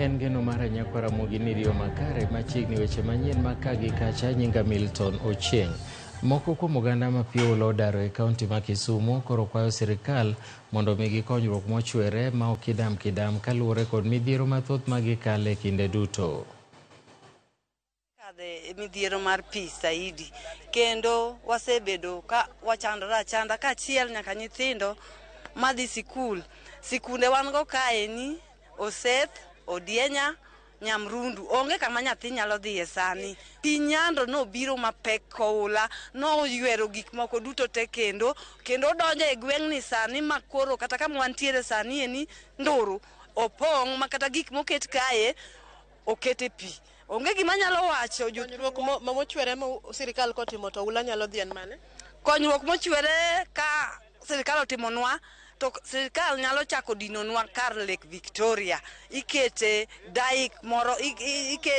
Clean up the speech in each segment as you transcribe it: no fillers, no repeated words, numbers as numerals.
En geno mar Nyakwara Mogini Rio Makare machiegni weche manyien makagi kacha nyinga Milton Ochieng. Moko kuom oganda mapiyo lodaro e kaunti ma Kisumu koro kwayo sirikal mondo migi konyruok mochwere ma ok kidam kaluwore kod midhiero mathoth magikale kinde duto. Midhiero mar pi saidi kendo wasebedo ka wachandora achanda kaachiel nyaka nyithindo madhi sikul. Sikunde wan go kaeni Oseth, Odienya, Nyamrundu onge kama nyathi nyalo dhiye sani. Pi Nyando nobiro mapek koula noywero gik moko duto te kendo donjo e gweng'ni sani makoro kata kama wantiere sani eni nduru opong' makata gik moket kae okete pi. Onge gima nyalo wacho konyruok mochwere ma sirikal kotimo to ula nyalo dhien mane? Konyruok mochwere ka sirikal otimonwa to sirikal nyalo chako dinonwa kar Lake Victoria. Ikete daik moro,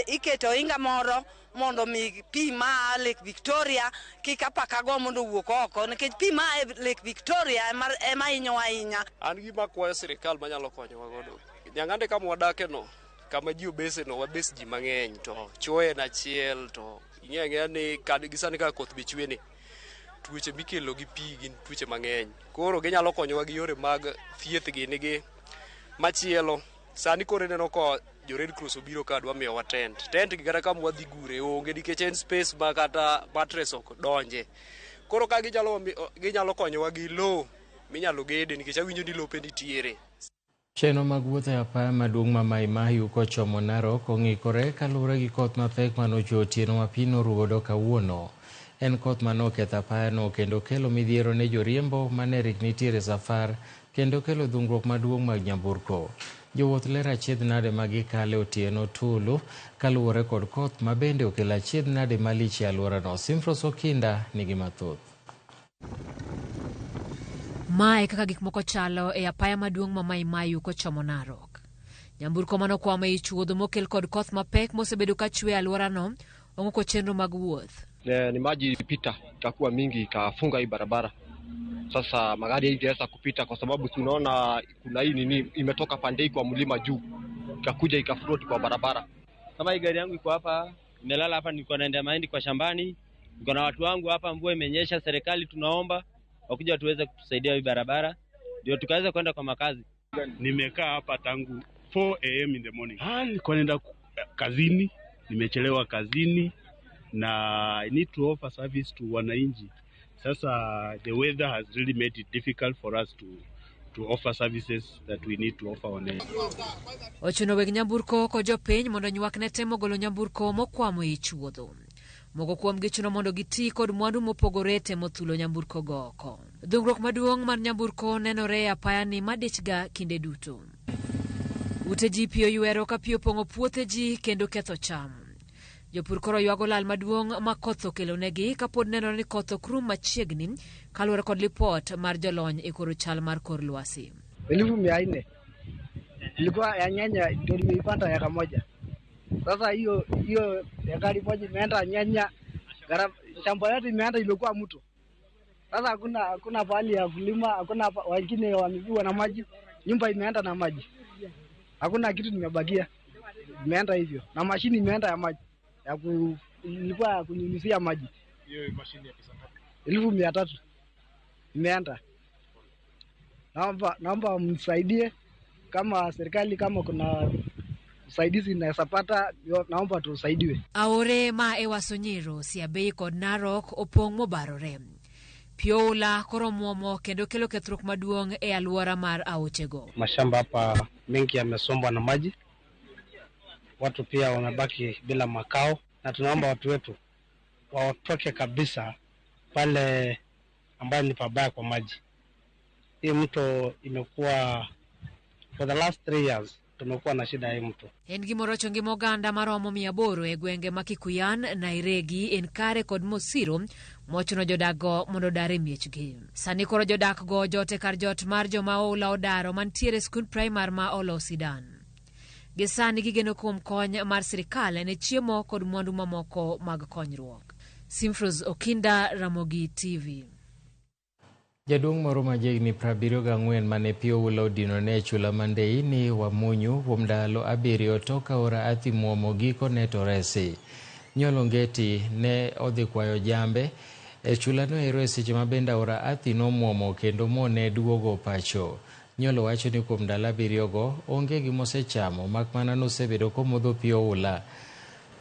ikete oinga moro mondo mi pi ma Lake Victoria kik apaka go mondo wuok oko nikech pi ma Lake Victoria ema hinyowa ahinya. An gima kwayo sirikal manyalo konyowa godo. Nyang'ande kama wadake no kama ji obese no wabes ji mang'eny to chwoe na chiel to ing'e ni gisani ka koth bi chwe ni tuoche mikelo gi pi gin tuoche mang'eny. Koro ginyalo konyowa gi yore mag thieth gi machielo. Sani koro neno ko jo Red Cross obiro ka dwa miyowa tent gi kata kama wadhi gure onge nikech en space ma kata mattress ok donje. Koro ka ginyalo konyowa gi low minyalo gede nikech awinjo ni lope nitiere. Chenro mag wuoth e apaya maduong' ma Mai Mahiu kochomo Narok ong'ikore kaluwore gi koth mapek manochwe otieno ma pi noruodo kawuono. En koth manoketho apayano kendo kelo midhiero ne joriembo mane rik nitiere safar kendo kelo dhungruok maduong' mag nyamburko. Jowuoth lero achiedh nade magikale otieno tulu kaluwore kod koth ma bende okelo achiedh nade malich e alworano. Simfros Okinda nigi mathoth. Mae kaka gik moko chalo e apaya maduong' ma Mai Mahiu kochomo Narok. Nyamburko manokwamo e chuodho mokel kod koth mapek mosebedo ka chwe alworano ong'oko chenro mag wuoth. Ni maji pita itakuwa mingi ikafunga hii barabara. Sasa magari haingeweza kupita kwa sababu tunaona kuna hii nini imetoka pande kwa mlima juu ikakuja ikafloat kwa barabara. Kama hii gari yangu iko hapa nimelala hapa, niko naenda mahindi kwa shambani, niko na watu wangu hapa, mvua imenyesha, serikali tunaomba wakuja tuweze kutusaidia hii barabara ndio tukaweza kwenda kwa makazi. Nimekaa hapa tangu 4 am in the morning. Nilikuwa naenda kazini, nimechelewa kazini na I need to offer service to wananchi. Sasa the weather has really made it difficult for us to offer services that we need to offer wananchi. Ochuno weg nyamburko ko jopiny mondo nywakne temo golo nyamburko mokwamo e chuodho. Moko kuom gichuno mondo giti kod mwandu mopogore temo thulo nyamburko go oko. Dhungruok maduong' mar nyamburko nenore e apaya ni madichga kinde duto. Ute ji pi oywero ka pi opong'o puothe ji kendo ketho cham. Jopur koro ywago lal maduong' ma koth okelonegi kapod nenore ni koth ok rum machiegni kaluwore kod lipot mar jolony e koro chal mar kor lwasi. 1400 ilikuwa ya nyanya ndio nimeipanda eka moja. Sasa hiyo ekari moja imeenda nyanya, shamba yote imeenda imekuwa mto. Sasa hakuna pahali ya kulima, hakuna wengine wameviwa na maji, nyumba imeenda na maji. Hakuna kitu nimebakia. Imeenda hivyo. Na mashini imeenda ya maji. Ilikuwa kunyunyizia maji. Hiyo mashini ya pesa ngapi? 1300. Imeenda. Naomba msaidie kama serikali kama kuna usaidizi inaweza pata, naomba tusaidiwe. Aore ma e Wasonyiro, Siabei kod Narok opong' mobarore. Piola koro muomo kendo kelo kethruok maduong' e alwora mar aochego. Mashamba hapa mengi yamesombwa na maji. Watu pia wamebaki bila makao na tunaomba watu wetu watoke kabisa pale ambayo ni pabaya kwa maji. Hii mto imekuwa for the last 3 years tumekuwa na shida hii mto. En gimoro chongi moganda maromo 800 e gwenge ma Kikuyan, Nairegi, Enkare kod Mosiro mochuno jodago mondo dare miechgi. Sani koro jodak go jote kar jot mar joma oula odaro mantiere skul primar ma Olosidan. Gisani gigeno kuom kony mar sirikal ne chiemo kod mwandu mamoko mag konyruok. Simfros Okinda, Ramogi TV. Jaduong' moro ma jahigni 74 mane Pio Wulo odinone e chula Mandei ni Wamunyu kuom ndalo 7 tok ka ora Athi muomo gikone to resi. Nyolo Ngeti ne odhi kwayo jambe e chulano ero e seche ma bende ora Athi nomuomo kendo mone duogo pacho. Nyolo wacho ni kuom ndalo 7 go onge gimosechamo mak mana nosebedo komodho Pio Wula.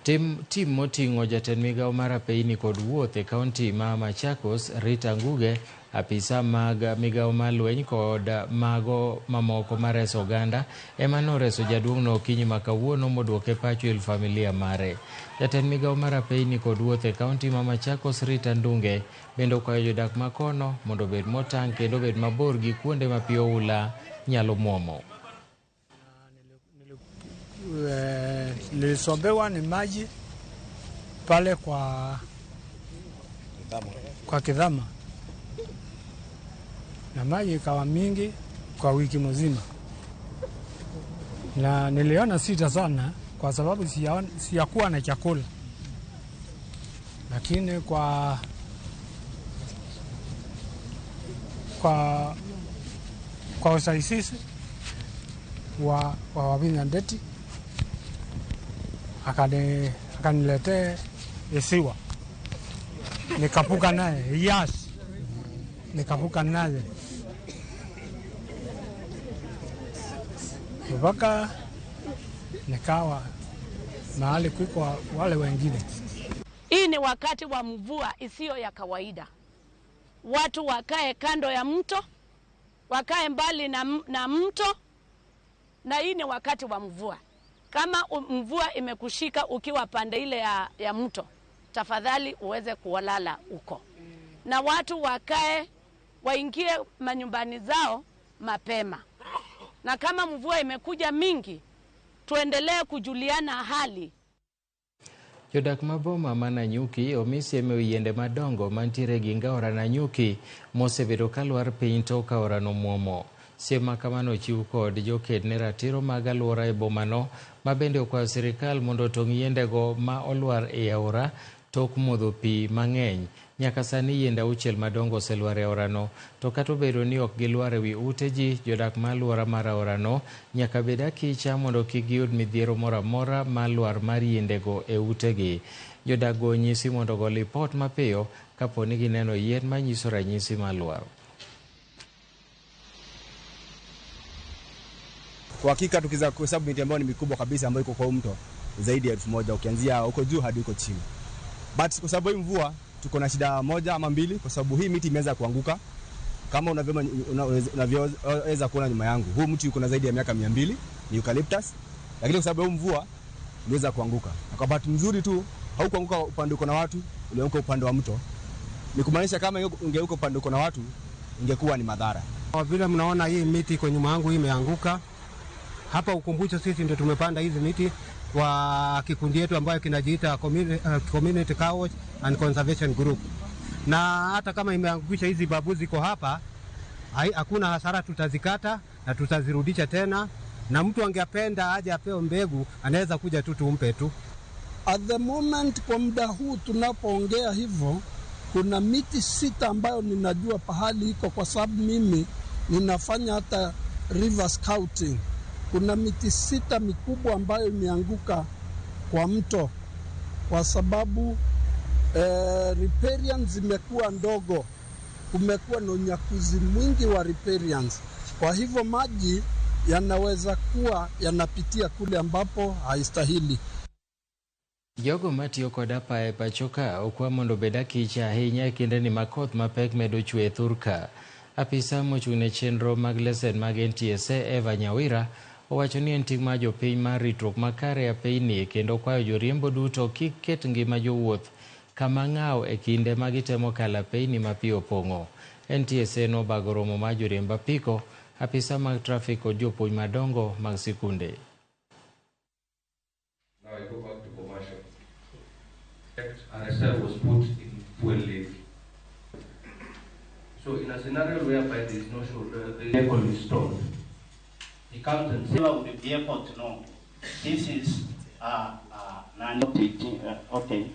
Tim moting'o jatend migawo mar apeyni kod wuoth e kaunti ma Machakos, Rita Nguge, apisa mag migawo mar lweny kod mago mamoko mareso oganda ema noreso jaduong'no okinyi ma kawuono moduoke pacho il familia mare. Jatend migawo mar apeyni kod wuoth e kaunti ma Machakos, Rita Ndunge, bende okwayo jodak makono mondo obed motang' kendo obed mabor gi kuonde ma Pio Wula nyalo muomo. Nilisombewa ni maji pale kwa Kidhama, na maji ikawa mingi kwa wiki mzima, na niliona sita sana kwa sababu siyakuwa na chakula, lakini kwa usaisisi wa Wavinya Ndeti akaniletea isiwa, nikapuka naye nikapuka naye mpaka nikawa mahali kuko wale wengine. Hii ni wakati wa mvua isiyo ya kawaida. Watu wakae kando ya mto, wakae mbali na mto, na hii ni wakati wa mvua. Kama mvua imekushika ukiwa pande ile ya mto, tafadhali uweze kuolala huko. Na watu wakae, waingie manyumbani zao mapema. Na kama mvua imekuja mingi, tuendelee kujuliana hali. Jodak maboma mana Nyuki omisi yiende madongo mantiere gi ngaora na Nyuki mosebedo kalwar piny tok aora no muomo. Siem kamano chiw kod joked ne ratiro mag alwora e bomano ma bende okwayo sirikal mondo otong' yiendego ma olwar e aora tok modho pi mang'eny. Nyaka sani yiende 6 madongo oselwar e aorano, to kata obedo ni ok gilwar e wi ute ji, jodak ma alwora mar aorano nyaka bed akicha mondo kik giyud midhiero moro amora ma lwar mar yiendego e utegi. Jodak go nyisi mondo go lipot mapiyo kapo ni gineno yien manyiso ranyisi mar lwar. Kwa hakika tukiza kuhesabu miti ambayo ni mikubwa kabisa ambayo iko kwa mto zaidi ya 1000 ukianzia huko juu hadi huko chini. But kwa sababu hii mvua tuko na shida moja ama mbili, kwa sababu hii miti imeanza kuanguka. Kama unavyoweza kuona nyuma yangu, huu mti uko na zaidi ya miaka 200, ni eucalyptus, lakini kwa sababu mvua imeweza kuanguka. Na kwa bahati nzuri tu haukuanguka upande uko na watu, ulianguka upande wa mto. Ni kumaanisha kama ungeuka upande uko na watu ingekuwa ni madhara. Kwa vile mnaona hii miti kwa nyuma yangu imeanguka. Hapa Ukumbusho sisi ndio tumepanda hizi miti kwa kikundi yetu ambayo kinajiita Community Courage and Conservation Group. Na hata kama imeangusha hizi babu ziko hapa, hakuna hasara, tutazikata na tutazirudisha tena, na mtu angependa aje apewe mbegu anaweza kuja tu tumpe tu. At the moment kwa muda huu tunapoongea hivyo, kuna miti 6 ambayo ninajua pahali iko, kwa sababu mimi ninafanya hata river scouting. Kuna miti 6 mikubwa ambayo imeanguka kwa mto kwa sababu riparians zimekuwa ndogo. Kumekuwa na unyakuzi mwingi wa riparians. Kwa hivyo maji yanaweza kuwa yanapitia kule ambapo haistahili. Jogo matiyo kod apaya pachoka okwa mondo bed akicha ahinya e kinde ni makoth mapek medo chwe e thurka. Apisa mochung'ne chenro mag lesen mag NTSA Eva Nyawira owacho ni en ting' mar jopiny mar ritruok makare e apeyni, kendo kwayo joriembo duto kik ket ngima jowuoth kama ng'aw e kinde ma gitemo kalo apeyni ma pi opong'o. NTSA nobago romo mar joriemb apiko, apisa mag trafik kod jopuonj madongo mag sikunde. Now I go back to commercial. RSL was put in fuel leak. So in a scenario whereby there is no vehicle is stalled, the captain would be able to know this is okay.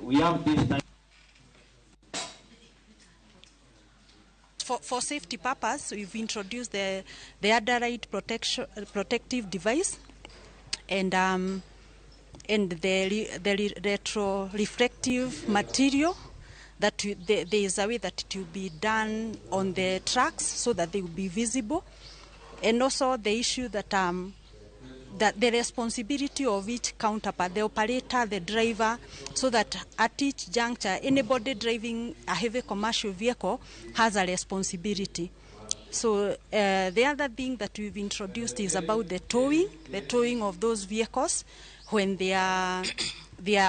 We have this time. for safety purpose, we've introduced the Adderite protective device and the retro-reflective material that there is a way that it will be done on the tracks so that they will be visible, and also the issue that that the responsibility of each counterpart, the operator, the driver, so that at each juncture, anybody driving a heavy commercial vehicle has a responsibility. So the other thing that we've introduced is about the towing of those vehicles when they are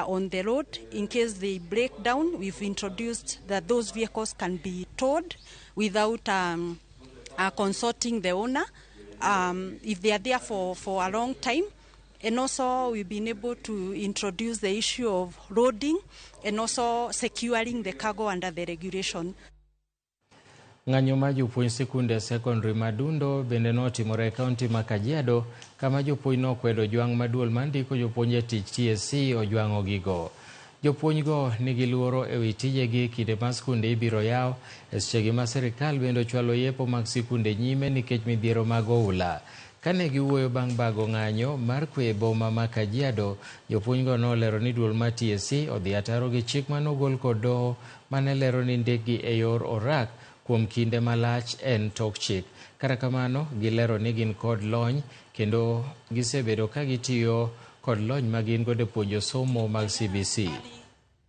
on the road. In case they break down, we've introduced that those vehicles can be towed without consulting the owner. If they are there for a long time. And also we've been able to introduce the issue of loading and also securing the cargo under the regulation. Ng'anyo ma jopuonj sikunde secondary Madundo bende notimore kaunti ma Kajiado kama jopuonj nokwedo jwang' maduol mandiko jopuonj e tich TSC ojwang'o gigo. Jopuonj go nigi luoro ewi tijegi kinde ma sikunde ibiro yaw e sechegi ma sirikal bende ochwalo yepo mag sikunde nyime nikech midhiero mag oula. Kane giwuoyo bang' bago ng'anyo mar kwe boma ma Kajiado, jopuonj go nolero ni duol ma TSC odhi ataro gi chik manogol kod doho mane lero ni ndekgi e yor orak kuom kinde malach en tok chik. Kata kamano, gilero ni gin kod lony kendo gisebedo ka gitiyo kod lony magin godo puonjo somo mag CBC.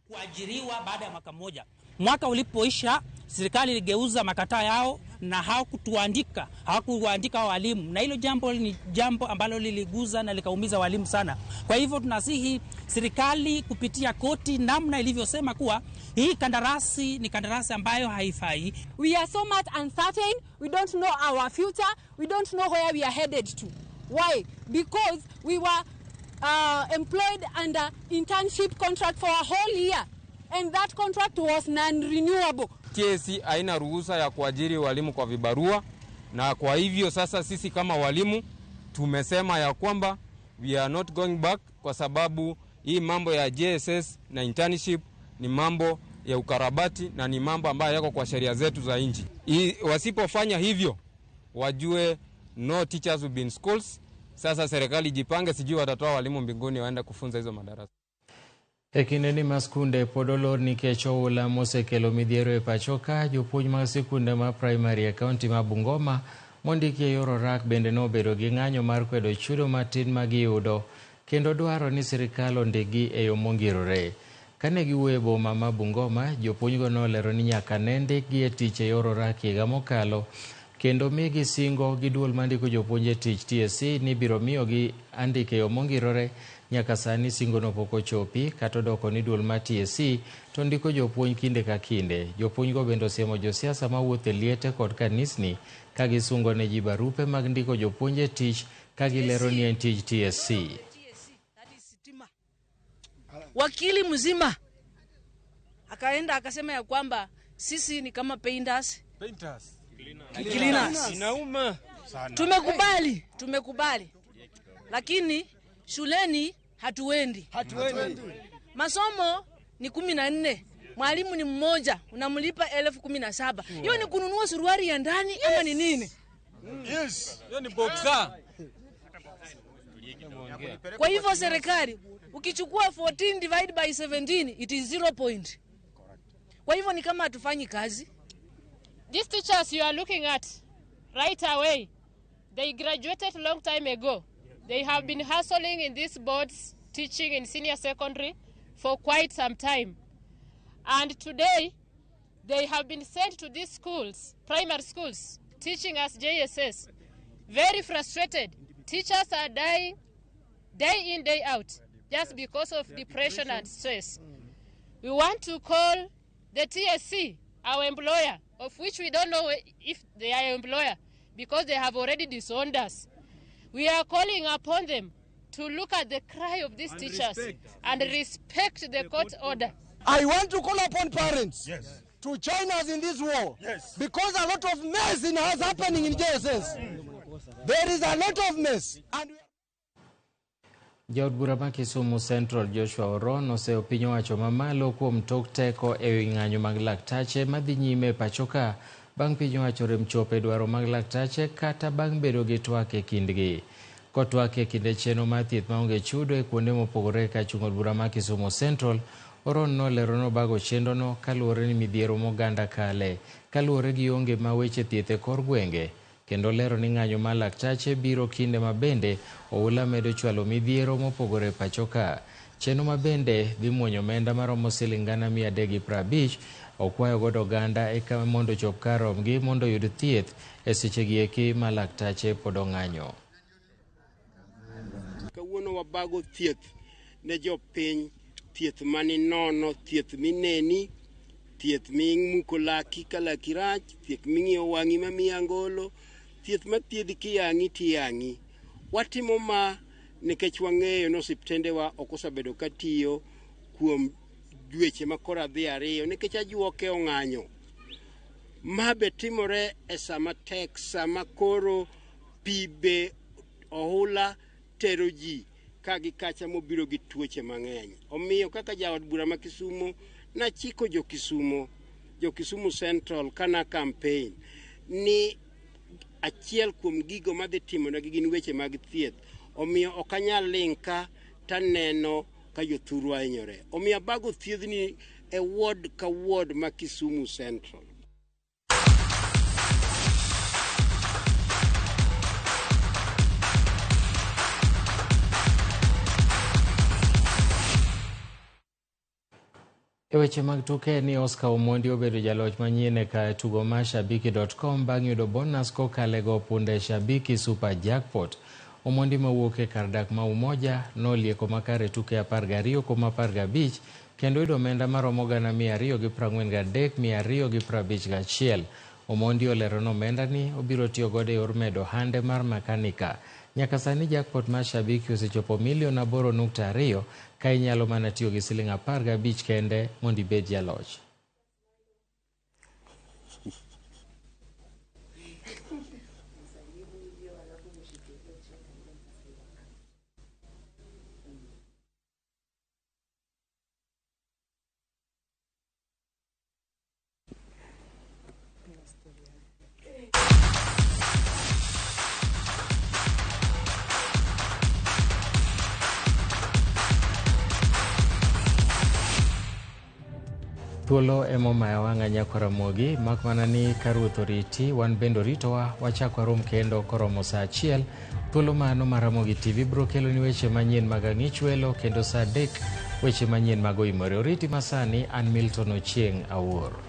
Kuajiriwa baada ya mwaka mmoja. Mwaka ulipoisha, serikali iligeuza makataa yao na hawakuandika walimu, na hilo jambo ni jambo ambalo liliguza na likaumiza walimu sana. Kwa hivyo tunasihi serikali kupitia koti namna ilivyosema kuwa hii kandarasi ni kandarasi ambayo haifai. We are so much uncertain, we don't know our future, we don't know where we are headed to. Why? Because we were employed under internship contract for a whole year, and that contract was non-renewable. TSC haina ruhusa ya kuajiri walimu kwa vibarua, na kwa hivyo sasa sisi kama walimu tumesema ya kwamba we are not going back, kwa sababu hii mambo ya JSS na internship ni mambo ya ukarabati na ni mambo ambayo yako kwa sheria zetu za nchi. Wasipofanya hivyo wajue no teachers will be in schools. Sasa serikali jipange, sijui watatoa walimu mbinguni waenda kufunza hizo madarasa. Ekinde ni maskunde podolor nikech oula mosekelo midhiero e pachoka, jopuonj mag sikunde ma primary e kaunti ma Bungoma mondiki e yor orak bende nobedo gi ng'anyo mar kwedo chudo matin ma giyudo kendo dwaro ni sirikal ondigi e yo mongirore. Kane giwuoyo e boma ma Bungoma, jopuonj go nolero ni nyaka ne ndikgi e tich e yor orak higa mokalo, kendo migi singo gi duol mandiko jopuonj e tich TSC ni biro miyogi andike yo mongirore. Nyaka sani singo no pok ochopi, kata doko ni duol ma TSC to ndiko jopuonj kinde ka kinde. Jopuonj go bende osiemo josiasa ma wuotho e liete kod kanisni ka gisungo ne ji barupe mag ndiko jopuonj e tich ka gilero ni en tij TSC. Wakili mzima akaenda akasema ya kwamba sisi ni kama painters. Cleaners. Inauma. Tumekubali. Lakini shuleni hatuendi. Masomo ni 14. Mwalimu ni mmoja, unamlipa 17,000. Hiyo ni kununua suruali ya ndani ama ni nini? Yes. Hiyo ni boxer. Kwa hivyo serikali ukichukua 14 divided by 17 it is 0 point. Kwa hivyo ni kama hatufanyi kazi. These teachers you are looking at right away, they graduated a long time ago. They have been hustling in these boards, teaching in senior secondary for quite some time. And today, they have been sent to these schools, primary schools, teaching as JSS. Very frustrated. Teachers are dying day in, day out, just because of depression and stress. We want to call the TSC, our employer, of which we don't know if they are an employer, because they have already disowned us. We are calling upon them to look at the cry of these teachers and respect the court order. I want to call upon parents to join us in this war, because a lot of mess is happening in JSS. There is a lot of mess. And Jaod bura ma Kisumu Central Joshua Oron oseopinyo wacho mamalo kuom tok teko e wi ng'anyo mag laktache madhi nyime pachoka bang' piny owacho rem chope dwaro mag laktache kata bang' bedo gi twak e kindgi. Kotwak e kinde chenro mar thieth maonge chudo e kuonde mopogore ka chung od bura ma Kisumu Central, Oron nolero nobago chenrono kaluwore ni midhiero moganda kale kaluwore gi onge ma weche thieth e kor gwenge, kendo lero ni ng'anyo mar laktache biro kinde ma bende oula medo chwalo midhiero mopogore pacho ka. Chenro ma bende dhi muonyo omenda maromo siling gana 350 okwayo godo oganda eka mondo chop kar romgi mondo yud thieth e sechegi eki ma laktache pod ong'anyo. Kawuono wabago thieth ne jopiny, thieth mani nono, thieth mineni, thieth mimuko laki ka laki rach, thieth ming'iyo wang'i mamiyi angolo, thieth mathiedhi kiyang'i tiyang'i. Watimo ma nikech wang'eyo ni osiptendewa ok osebedo katiyo kuom dweche makoro adhi 2 nikech ajuoke ong'anyo. Ma be timore e sama tek, sama koro pi be ohula tero ji kagi kacha mobiro gi tuoche mang'eny. Omiyo kaka jaod bura ma Kisumu, nachiko jo Kisumu Central kana campaign ni achiel kuom gigo madhi timonegi gin weche mag thieth. Omiyo ok anyal ling' ka taneno ka jothuru ahinyore. Omiyo abago thiedhni e ward ka ward ma Kisumu Central. E weche mag tuke ni Oscar Omondi obedo jaloch manyien e kar tugo mar Shabiki.com bang' yudo bonus kokale go punde Shabiki Super Jackpot. Omondi mawuok e kar dak ma Umoja nolieko makare tuke 12 kuom 15 kendo yudo omenda maromo gana 243,251. Omondi olero ni omenda ni obiro tiyo godo e yor medo hande mar makanika. Nyaka sani jackpot mar Shabiki osechopo $8.2 ka inyalo mana tiyo gi siling 15 kende mondo ibed jaloch. Thuolo emomaya wang'a nyakaramogi, mak mana ni karuoth oriti, wan bendo ritowa, wachako rom kendo koromo saa 1. Thuolo mano maramogi TV bro kelo ni weche manyien mag ang'ich welo kendo saa 3 weche manyien mag Oimore. Oriti masani, an Milton Ochieng' Awuor.